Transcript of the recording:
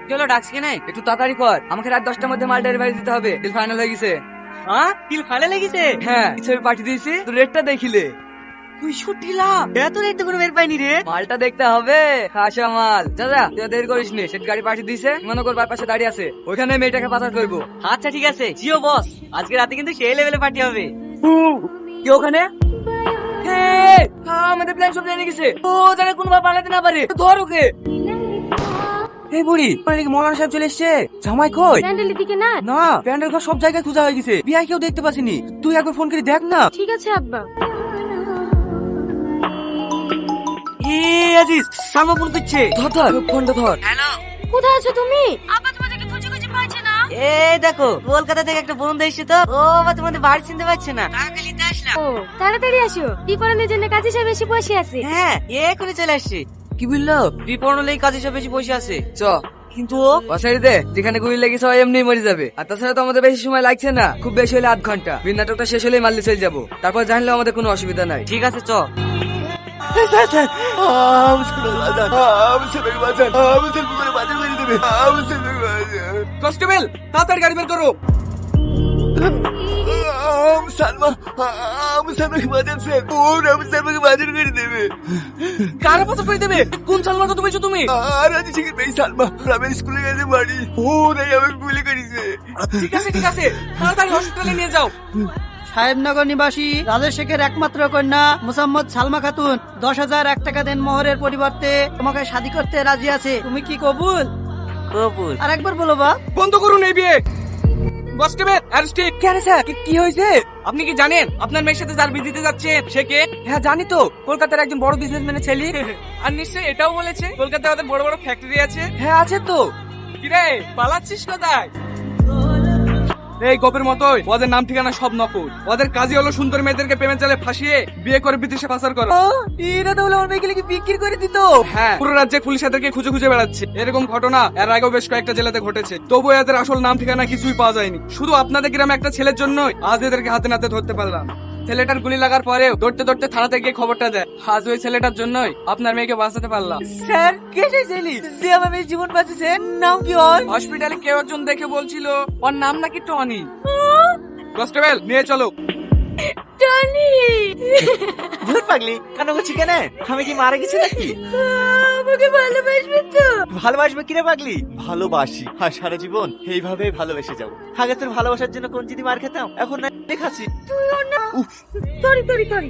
চলো ডাকছি কেন? একটু তাড়াতাড়ি কর, আমাকে রাত 10টার মধ্যে মাল ডেলিভারি দিতে হবে। ডিল ফাইনাল হয়ে গেছে। হ্যাঁ, ডিল ফাইনাল হয়ে গেছে? হ্যাঁ, ছবি পাঠিয়ে দিয়েছি, তো রেটটা দেখিলে। 65 লাখ? এত রেট তো কোনো বের পাইনি রে। মালটা দেখতে হবে, খাসা মাল। যা যা, তুই দেরি করিস নি, সেট গাড়ি পাঠিয়ে দিয়েছে, মনোকর পাশে দাঁড়িয়ে আছে, ওইখানে মেয়েটাকে পাচার করবো। আচ্ছা ঠিক আছে, জিও বস, আজকে রাতে কিন্তু সেই লেভেলে পার্টি হবে। কি ওখানে? আমাদের প্ল্যান সব জেনে গেছে। ও জানে কোনো ভাবে পালাতে না পারে, ধর ওকে। এই বুড়ি, নাকি মৌলানা সাহেব চলে এসছে। জামাই কই? প্যান্ডেলের দিকে না। না, প্যান্ডেল ঘর সব জায়গায় খোঁজা হয়ে গেছে, বিয়াই কেউ দেখতে পাচ্ছিনি। তুই একবার ফোন করে দেখ না। ঠিক আছে আব্বা। আজিজ, সালমা ফোন করছে। ধর ধর, ফোনটা ধর। হ্যালো, কোথায় আছো তুমি? আব্বা তোমাদেরকে খুঁজে খুঁজে পাচ্ছে না। এই দেখো কলকাতা থেকে একটা বন্ধু এসেছে, তো ও আবার তোমাদের বাড়ি চিনতে পারছে না। টাকা নিতে আসলাম। ও তাড়াতাড়ি আসো, বিপরণের জন্য কাজী সাহেব এসে বসে আছে। হ্যাঁ, এখনই চলে আসছি। কি বললো? বিপণলেই কাজে সব বেশি বসে আছে। চ, কিন্তু বসাই দে, যেখানে গুলি লেগেছে ওই এমনি মরে যাবে। আর তাছাড়া তো আমাদের বেশি সময় লাগছে না, খুব বেশি হলে 8 ঘন্টা। বিন নাটকটা শেষ হলেই মাল্লি চলে যাবো, তারপর জানলেও আমাদের কোনো অসুবিধা নাই। ঠিক আছে, চ। কনস্টেবল, তাড়াতাড়ি গাড়ি বের করো। কারা পাচার করে দেবে? কোন সালমার কথা বলছো তুমি? ঠিক আছে ঠিক আছে, তাড়াতাড়ি হসপিটালে নিয়ে যাও। সাহেবনগর নিবাসী রাজেশ শেখের একমাত্র কন্যা মোসাম্মদ সালমা খাতুন 10,001 টাকা দেন মোহরের পরিবর্তে তোমাকে শাদী করতে রাজি আছে। তুমি কি কবুল? কবুল। আর একবার বলো বা। বন্ধ করুন এই বিয়ে। Constable, arrested. কেন স্যার, কি হয়েছে? আপনি কি জানেন আপনার মেয়ের সাথে যার বিয়ে দিতে যাচ্ছে সে কে? হ্যাঁ জানি তো, কলকাতার একজন বড় বিজনেসম্যানের ছেলে। আর নিশ্চয়ই এটাও বলেছে কলকাতায় ওদের বড় বড় ফ্যাক্টরি আছে। হ্যাঁ আছে তো। কিরে, পালাচ্ছিস কোথায়? এই গোপের মতোই ওদের নাম ঠিকানা সব নকল। ওদের কাজই হলো সুন্দর মেয়েদেরকে প্রেমে চালে ফাঁসিয়ে বিয়ে করে বিদেশে পাচার করা। এরা তাহলে আমার মেয়েকে কি বিক্রি করে দিত? হ্যাঁ, পুরো রাজ্যে পুলিশ এদেরকে খুঁজে খুঁজে বেড়াচ্ছে। এরকম ঘটনা এর আগেও বেশ কয়েকটা জেলাতে ঘটেছে, তবু এদের আসল নাম ঠিকানা কিছুই পাওয়া যায়নি। শুধু আপনাদের গ্রামে একটা ছেলের জন্যই আজ এদেরকে হাতে নাতে ধরতে পারলাম। ছেলেটার গুলি লাগার পরেও দৌড়তে দৌড়তে থানাতে গিয়ে খবরটা দেয়। আজ ওই ছেলেটার জন্যই আপনার মেয়েকে বাঁচাতে পারলাম। স্যার, কে সেই ছেলে যে আমার মেয়ের জীবন বাঁচিয়েছে? নাম কি ওর? হসপিটালে কেউ একজন দেখে বলছিল ওর নাম নাকি টনি। কনস্টেবল, নিয়ে চলো। টনি, ধুর পাগলি, কেন করছি কেন? আমি কি মারা গেছি নাকি? আমাকে ভালোবাসবে তো? ভালোবাসবে কিরে পাগলি? ভালোবাসি, আর সারা জীবন এইভাবেই ভালোবেসে যাবো। আগে তোর ভালোবাসার জন্য কোন যদি মার খেতাম, এখন না দেখাচ্ছি। তুইও না। Sorry sorry sorry.